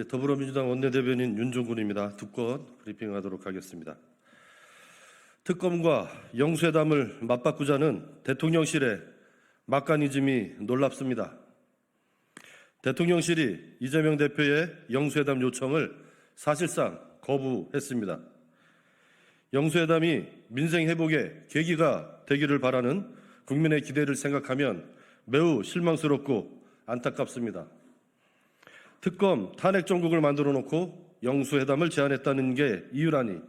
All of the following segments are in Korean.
더불어민주당 원내대변인 윤종군입니다. 두 건 브리핑하도록 하겠습니다. 특검과 영수회담을 맞바꾸자는 대통령실의 막간이즘이 놀랍습니다. 대통령실이 이재명 대표의 영수회담 요청을 사실상 거부했습니다. 영수회담이 민생 회복의 계기가 되기를 바라는 국민의 기대를 생각하면 매우 실망스럽고 안타깝습니다. 특검 탄핵 정국을 만들어 놓고 영수회담을 제안했다는 게 이유라니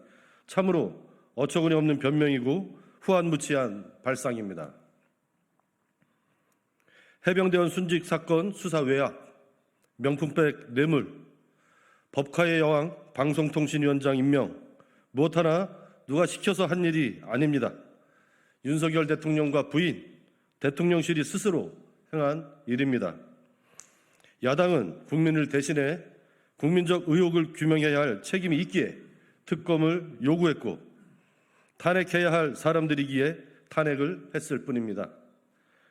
참으로 어처구니 없는 변명이고 후안무치한 발상입니다. 해병대원 순직 사건 수사 외압, 명품백 뇌물, 법카의 여왕 방송통신위원장 임명, 무엇 하나 누가 시켜서 한 일이 아닙니다. 윤석열 대통령과 부인, 대통령실이 스스로 행한 일입니다. 야당은 국민을 대신해 국민적 의혹을 규명해야 할 책임이 있기에 특검을 요구했고 탄핵해야 할 사람들이기에 탄핵을 했을 뿐입니다.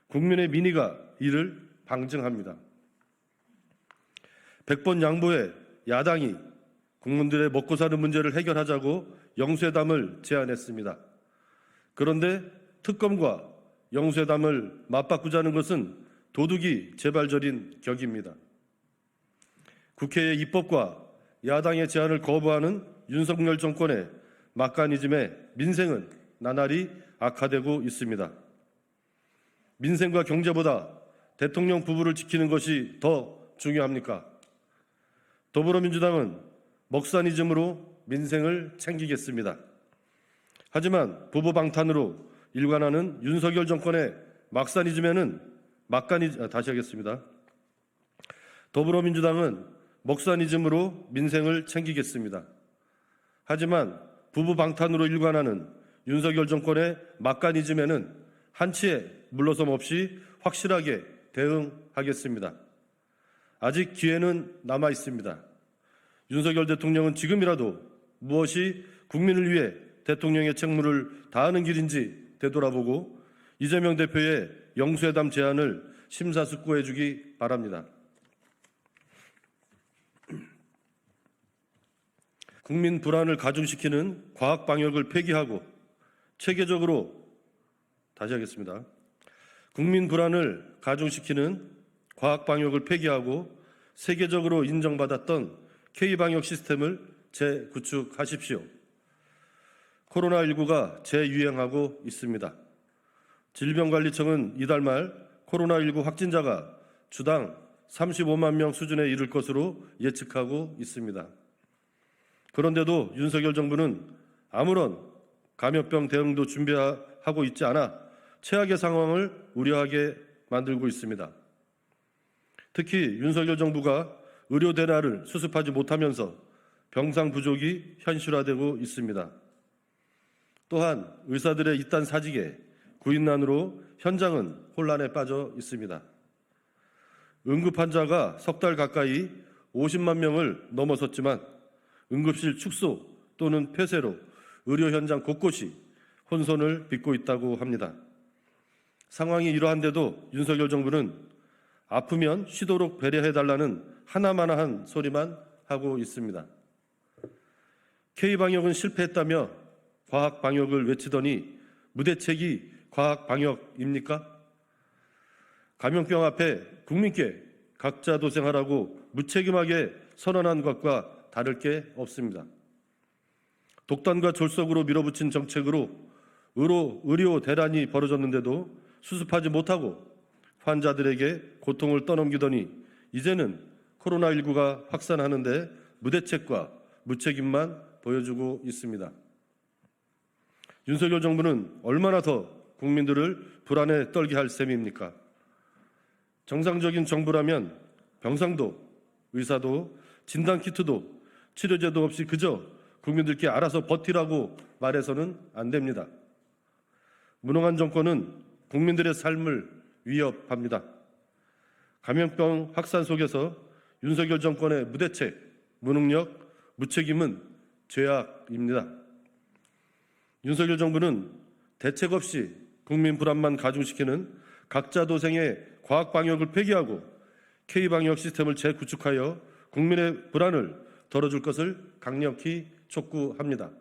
국민의 민의가 이를 방증합니다. 100번 양보해 야당이 국민들의 먹고 사는 문제를 해결하자고 영수회담을 제안했습니다. 그런데 특검과 영수회담을 맞바꾸자는 것은 도둑이 재발절인 격입니다. 국회의 입법과 야당의 제안을 거부하는 윤석열 정권의 막간이즘에 민생은 나날이 악화되고 있습니다. 민생과 경제보다 대통령 부부를 지키는 것이 더 중요합니까? 더불어민주당은 먹사니즘으로 민생을 챙기겠습니다. 하지만 부부 방탄으로 일관하는 윤석열 정권의 막사니즘에는 다시 하겠습니다. 더불어민주당은 먹사니즘으로 민생을 챙기겠습니다. 하지만 부부 방탄으로 일관하는 윤석열 정권의 막간이즘에는 한치의 물러섬 없이 확실하게 대응하겠습니다. 아직 기회는 남아 있습니다. 윤석열 대통령은 지금이라도 무엇이 국민을 위해 대통령의 책무를 다하는 길인지 되돌아보고 이재명 대표의 영수회담 제안을 심사숙고해 주기 바랍니다. 국민 불안을 가중시키는 과학 방역을 폐기하고 체계적으로 국민 불안을 가중시키는 과학 방역을 폐기하고 세계적으로 인정받았던 K방역 시스템을 재구축하십시오. 코로나19가 재유행하고 있습니다. 질병관리청은 이달 말 코로나19 확진자가 주당 35만 명 수준에 이를 것으로 예측하고 있습니다. 그런데도 윤석열 정부는 아무런 감염병 대응도 준비하고 있지 않아 최악의 상황을 우려하게 만들고 있습니다. 특히 윤석열 정부가 의료 대란을 수습하지 못하면서 병상 부족이 현실화되고 있습니다. 또한 의사들의 이딴 사직에 구인난으로 현장은 혼란에 빠져 있습니다. 응급 환자가 석 달 가까이 50만 명을 넘어섰지만 응급실 축소 또는 폐쇄로 의료 현장 곳곳이 혼선을 빚고 있다고 합니다. 상황이 이러한데도 윤석열 정부는 아프면 쉬도록 배려해달라는 하나마나한 소리만 하고 있습니다. K방역은 실패했다며 과학방역을 외치더니 무대책이 과학방역입니까? 감염병 앞에 국민께 각자 도생하라고 무책임하게 선언한 것과 다를 게 없습니다. 독단과 졸속으로 밀어붙인 정책으로 의료 대란이 벌어졌는데도 수습하지 못하고 환자들에게 고통을 떠넘기더니 이제는 코로나19가 확산하는데 무대책과 무책임만 보여주고 있습니다. 윤석열 정부는 얼마나 더 국민들을 불안에 떨게 할 셈입니까? 정상적인 정부라면 병상도, 의사도, 진단키트도, 치료제도 없이 그저 국민들께 알아서 버티라고 말해서는 안 됩니다. 무능한 정권은 국민들의 삶을 위협합니다. 감염병 확산 속에서 윤석열 정권의 무대책, 무능력, 무책임은 죄악입니다. 윤석열 정부는 대책 없이 국민 불안만 가중시키는 각자 도생의 과학 방역을 폐기하고 K방역 시스템을 재구축하여 국민의 불안을 덜어줄 것을 강력히 촉구합니다.